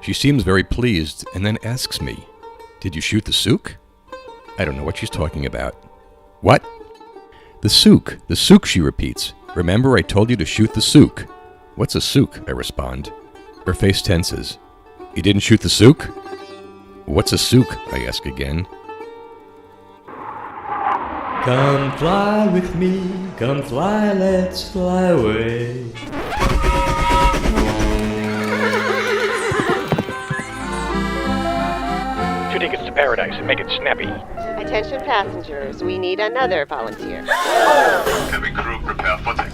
She seems very pleased and then asks me, "Did you shoot the souk?" I don't know what she's talking about. "What?" The souk, she repeats. "Remember I told you to shoot the souk." "What's a souk?" I respond. Her face tenses. "You didn't shoot the souk?" "What's a souk?" I ask again. Come fly with me, come fly, let's fly away. Two tickets to paradise and make it snappy. Attention passengers, we need another volunteer. Cabin crew, prepare for takeoff.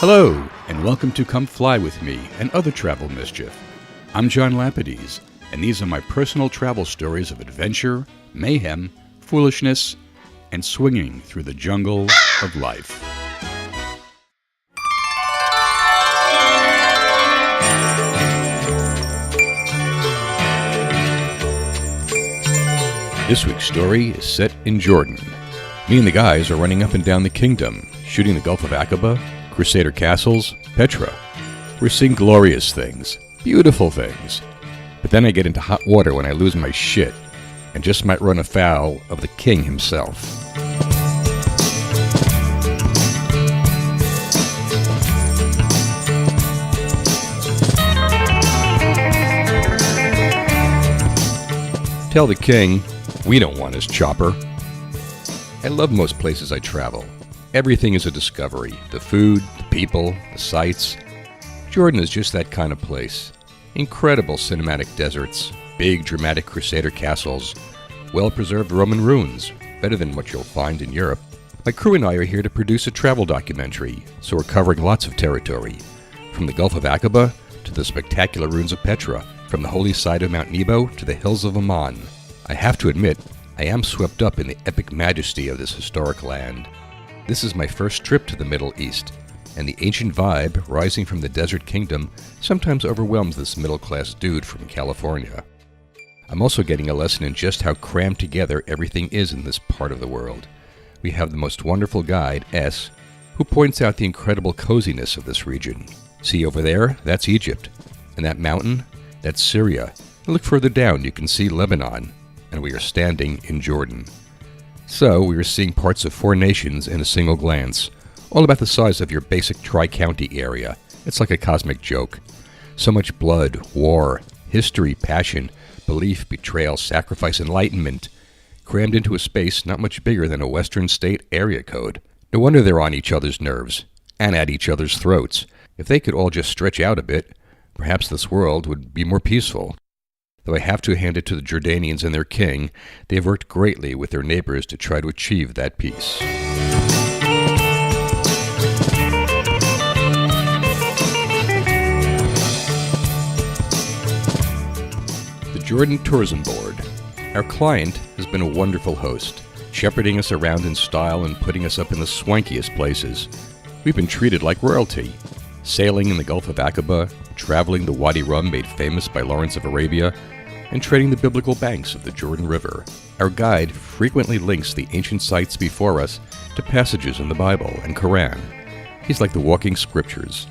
Hello, and welcome to Come Fly With Me and Other Travel Mischief. I'm John Lapidese, and these are my personal travel stories of adventure, mayhem, foolishness, and swinging through the jungle of life. This week's story is set in Jordan. Me and the guys are running up and down the kingdom, shooting the Gulf of Aqaba, Crusader castles, Petra. We're seeing glorious things, beautiful things. But then I get into hot water when I lose my shit, and just might run afoul of the king himself. Tell the king, we don't want his chopper. I love most places I travel. Everything is a discovery. The food, the people, the sights. Jordan is just that kind of place. Incredible cinematic deserts, big dramatic Crusader castles, well-preserved Roman ruins, better than what you'll find in Europe. My crew and I are here to produce a travel documentary, so we're covering lots of territory, from the Gulf of Aqaba to the spectacular ruins of Petra, from the holy site of Mount Nebo to the hills of Amman. I have to admit, I am swept up in the epic majesty of this historic land. This is my first trip to the Middle East, and the ancient vibe rising from the desert kingdom sometimes overwhelms this middle-class dude from California. I'm also getting a lesson in just how crammed together everything is in this part of the world. We have the most wonderful guide, S, who points out the incredible coziness of this region. See over there? That's Egypt. And that mountain? That's Syria. And look further down, you can see Lebanon. And we are standing in Jordan. So, we are seeing parts of 4 nations in a single glance, all about the size of your basic tri-county area. It's like a cosmic joke. So much blood, war, history, passion, belief, betrayal, sacrifice, enlightenment, crammed into a space not much bigger than a Western state area code. No wonder they're on each other's nerves, and at each other's throats. If they could all just stretch out a bit, perhaps this world would be more peaceful. Though I have to hand it to the Jordanians and their king, they have worked greatly with their neighbors to try to achieve that peace. The Jordan Tourism Board. Our client has been a wonderful host, shepherding us around in style and putting us up in the swankiest places. We've been treated like royalty, sailing in the Gulf of Aqaba, traveling the Wadi Rum made famous by Lawrence of Arabia, and treading the biblical banks of the Jordan River. Our guide frequently links the ancient sites before us to passages in the Bible and Quran. He's like the walking scriptures.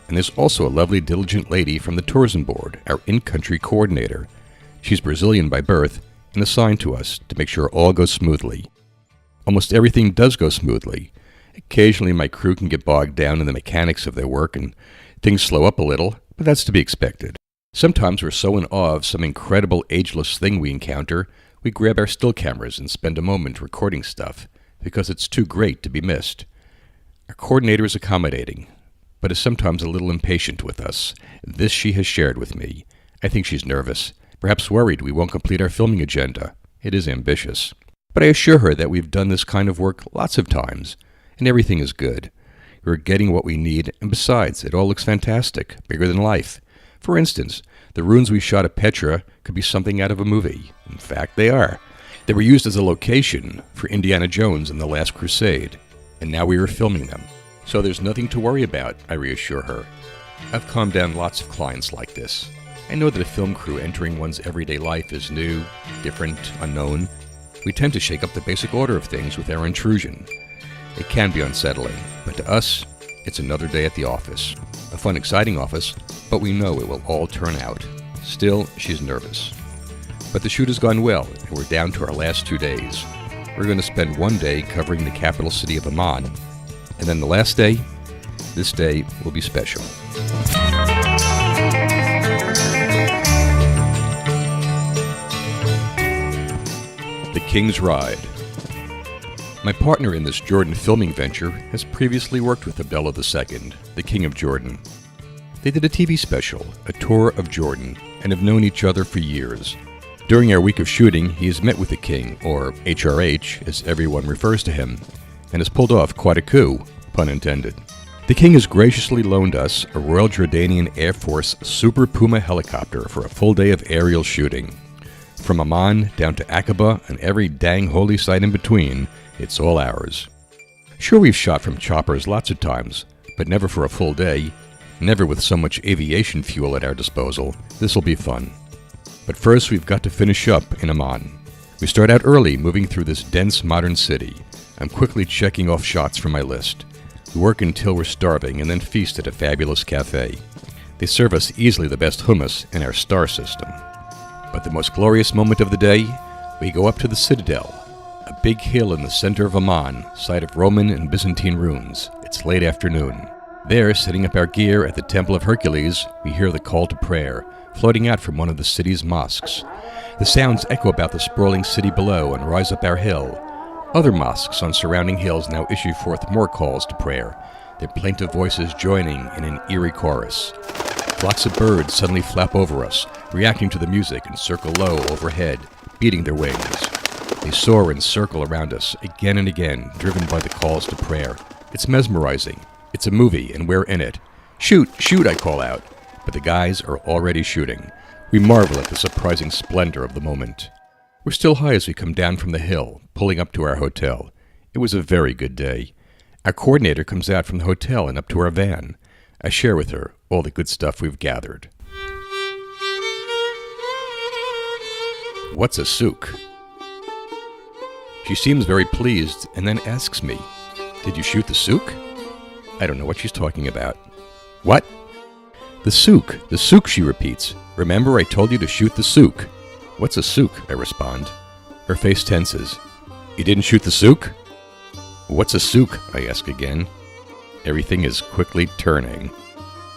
And there's also a lovely, diligent lady from the tourism board, our in-country coordinator. She's Brazilian by birth and assigned to us to make sure all goes smoothly. Almost everything does go smoothly. Occasionally my crew can get bogged down in the mechanics of their work and things slow up a little, but that's to be expected. Sometimes we're so in awe of some incredible ageless thing we encounter, we grab our still cameras and spend a moment recording stuff, because it's too great to be missed. Our coordinator is accommodating, but is sometimes a little impatient with us. This she has shared with me. I think she's nervous, perhaps worried we won't complete our filming agenda. It is ambitious. But I assure her that we've done this kind of work lots of times, and everything is good. We're getting what we need, and besides, it all looks fantastic, bigger than life. For instance, the ruins we shot at Petra could be something out of a movie. In fact, they are. They were used as a location for Indiana Jones and the Last Crusade, and now we are filming them. So there's nothing to worry about, I reassure her. I've calmed down lots of clients like this. I know that a film crew entering one's everyday life is new, different, unknown. We tend to shake up the basic order of things with our intrusion. It can be unsettling, but to us, It's another day at the office. A fun, exciting office, but we know it will all turn out. Still, she's nervous. But the shoot has gone well, and we're down to our last 2 days. We're going to spend one day covering the capital city of Amman. And then the last day, this day will be special. The King's Ride. My partner in this Jordan filming venture has previously worked with Abdullah II, the King of Jordan. They did a TV special, A Tour of Jordan, and have known each other for years. During our week of shooting, he has met with the King, or HRH, as everyone refers to him, and has pulled off quite a coup, pun intended. The King has graciously loaned us a Royal Jordanian Air Force Super Puma helicopter for a full day of aerial shooting. From Amman down to Aqaba and every dang holy site in between, it's all ours. Sure, we've shot from choppers lots of times, but never for a full day, never with so much aviation fuel at our disposal. This'll be fun. But first, we've got to finish up in Amman. We start out early, moving through this dense modern city. I'm quickly checking off shots from my list. We work until we're starving and then feast at a fabulous cafe. They serve us easily the best hummus in our star system. But the most glorious moment of the day, we go up to the citadel, a big hill in the center of Amman, site of Roman and Byzantine ruins. It's late afternoon. There, setting up our gear at the Temple of Hercules, we hear the call to prayer, floating out from one of the city's mosques. The sounds echo about the sprawling city below and rise up our hill. Other mosques on surrounding hills now issue forth more calls to prayer, their plaintive voices joining in an eerie chorus. Flocks of birds suddenly flap over us, reacting to the music and circle low overhead, beating their wings. They soar and circle around us again and again, driven by the calls to prayer. It's mesmerizing. It's a movie, and we're in it. Shoot, shoot, I call out. But the guys are already shooting. We marvel at the surprising splendor of the moment. We're still high as we come down from the hill, pulling up to our hotel. It was a very good day. Our coordinator comes out from the hotel and up to our van. I share with her all the good stuff we've gathered. What's a souk? She seems very pleased and then asks me, "Did you shoot the souk?" I don't know what she's talking about. What? The souk, she repeats. Remember, I told you to shoot the souk. What's a souk? I respond. Her face tenses. You didn't shoot the souk? What's a souk? I ask again. Everything is quickly turning.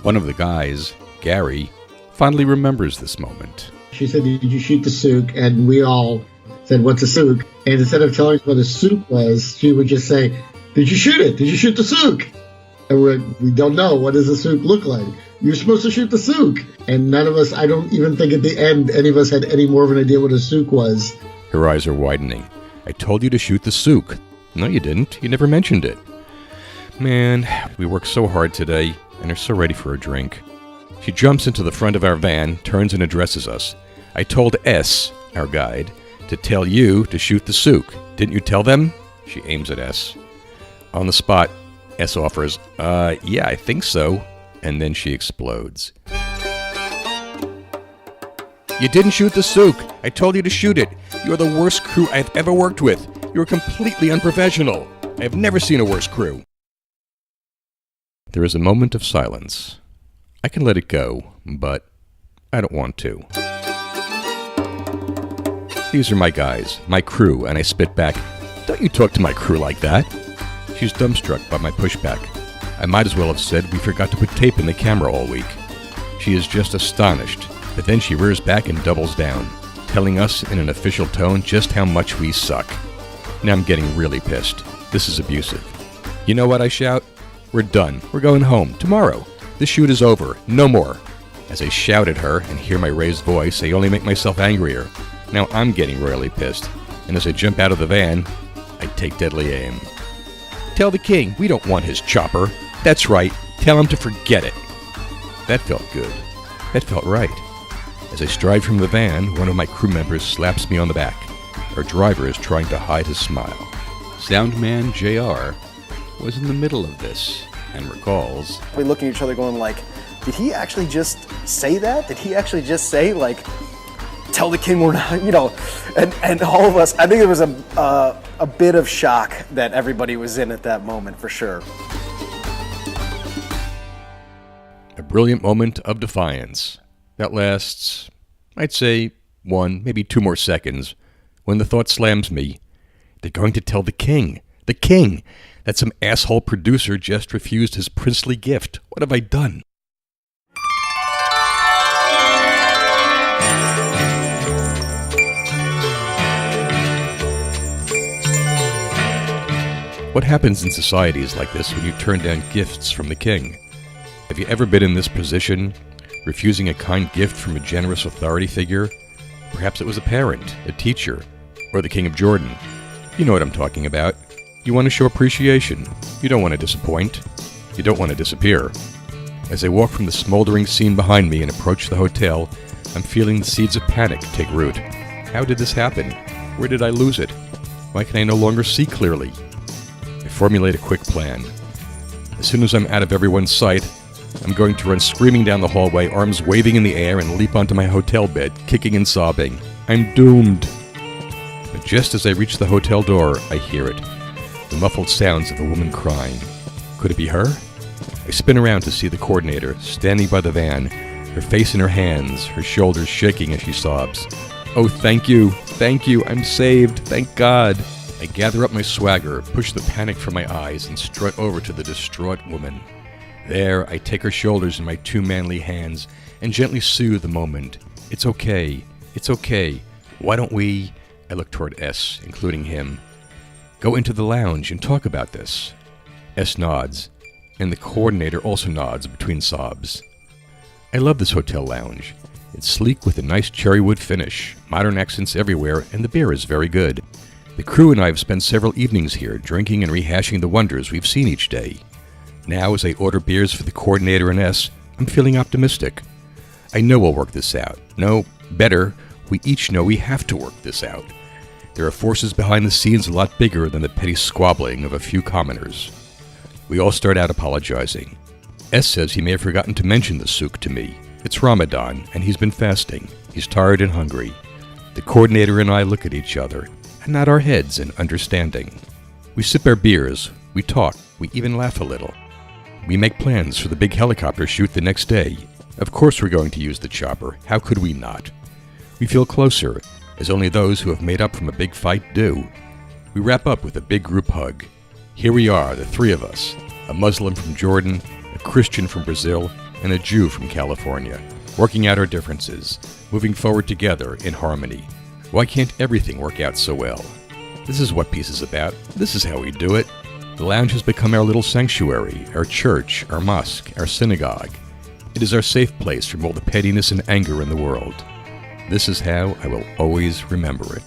One of the guys, Gary, fondly remembers this moment. She said, "Did you shoot the souk?" And we all said, "What's a souk?" And instead of telling us what a souk was, she would just say, "Did you shoot it? Did you shoot the souk?" And we don't know. What does a souk look like? You're supposed to shoot the souk. And none of us, I don't even think at the end, any of us had any more of an idea what a souk was. Her eyes are widening. I told you to shoot the souk. No, you didn't. You never mentioned it. Man, we worked so hard today and are so ready for a drink. She jumps into the front of our van, turns and addresses us. I told S, our guide, to tell you to shoot the souk. Didn't you tell them? She aims at S. On the spot, S offers, yeah, I think so. And then she explodes. You didn't shoot the souk. I told you to shoot it. You're the worst crew I've ever worked with. You're completely unprofessional. I have never seen a worse crew. There is a moment of silence. I can let it go, but I don't want to. These are my guys, my crew, and I spit back, "Don't you talk to my crew like that." She's dumbstruck by my pushback. I might as well have said we forgot to put tape in the camera all week. She is just astonished, but then she rears back and doubles down, telling us in an official tone just how much we suck. Now I'm getting really pissed. This is abusive. You know what I shout? We're done. We're going home. Tomorrow. This shoot is over. No more. As I shout at her and hear my raised voice, I only make myself angrier. Now I'm getting royally pissed, and as I jump out of the van, I take deadly aim. Tell the king we don't want his chopper. That's right. Tell him to forget it. That felt good. That felt right. As I stride from the van, one of my crew members slaps me on the back. Our driver is trying to hide his smile. Soundman JR was in the middle of this and recalls. We look at each other going like, did he actually just say that? Did he actually just say like, tell the king we're not, you know, and all of us, I think there was a bit of shock that everybody was in at that moment for sure. A brilliant moment of defiance that lasts, I'd say, 1, maybe 2 more seconds, when the thought slams me. They're going to tell the king, that some asshole producer just refused his princely gift. What have I done? What happens in societies like this when you turn down gifts from the king? Have you ever been in this position, refusing a kind gift from a generous authority figure? Perhaps it was a parent, a teacher, or the King of Jordan. You know what I'm talking about. You want to show appreciation. You don't want to disappoint. You don't want to disappear. As I walk from the smoldering scene behind me and approach the hotel, I'm feeling the seeds of panic take root. How did this happen? Where did I lose it? Why can I no longer see clearly? I formulate a quick plan. As soon as I'm out of everyone's sight, I'm going to run screaming down the hallway, arms waving in the air, and leap onto my hotel bed, kicking and sobbing. I'm doomed. But just as I reach the hotel door, I hear it. The muffled sounds of a woman crying. Could it be her? I spin around to see the coordinator, standing by the van, her face in her hands, her shoulders shaking as she sobs. Oh, thank you, I'm saved, thank God. I gather up my swagger, push the panic from my eyes, and strut over to the distraught woman. There, I take her shoulders in my 2 manly hands and gently soothe the moment. It's okay. Why don't we... I look toward S, including him. Go into the lounge and talk about this. S nods, and the coordinator also nods between sobs. I love this hotel lounge. It's sleek with a nice cherrywood finish, modern accents everywhere, and the beer is very good. The crew and I have spent several evenings here, drinking and rehashing the wonders we've seen each day. Now, as I order beers for the coordinator and S, I'm feeling optimistic. I know we'll work this out. No, better, we each know we have to work this out. There are forces behind the scenes a lot bigger than the petty squabbling of a few commoners. We all start out apologizing. S says he may have forgotten to mention the souk to me. It's Ramadan, and he's been fasting. He's tired and hungry. The coordinator and I look at each other, and nod our heads in understanding. We sip our beers, we talk, we even laugh a little. We make plans for the big helicopter shoot the next day. Of course we're going to use the chopper. How could we not? We feel closer, as only those who have made up from a big fight do. We wrap up with a big group hug. Here we are, the 3 of us, a Muslim from Jordan, a Christian from Brazil, and a Jew from California, working out our differences, moving forward together in harmony. Why can't everything work out so well? This is what peace is about. This is how we do it. The lounge has become our little sanctuary, our church, our mosque, our synagogue. It is our safe place from all the pettiness and anger in the world. This is how I will always remember it.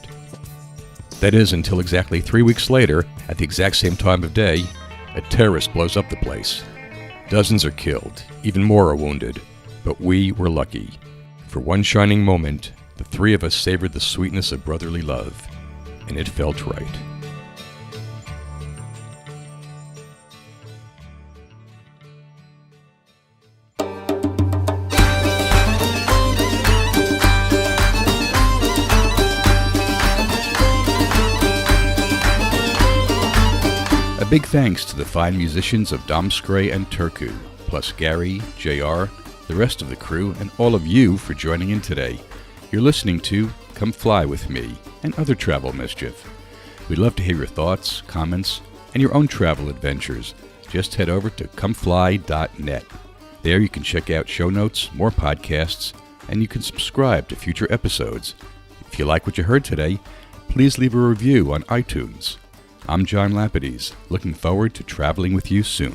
That is, until exactly 3 weeks later, at the exact same time of day, a terrorist blows up the place. Dozens are killed, even more are wounded, but we were lucky. For one shining moment, the 3 of us savored the sweetness of brotherly love, and it felt right. A big thanks to the fine musicians of Domskray and Turku, plus Gary, JR, the rest of the crew, and all of you for joining in today. You're listening to Come Fly With Me and other travel mischief. We'd love to hear your thoughts, comments, and your own travel adventures. Just head over to comefly.net. There you can check out show notes, more podcasts, and you can subscribe to future episodes. If you like what you heard today, please leave a review on iTunes. I'm John Lapidus, looking forward to traveling with you soon.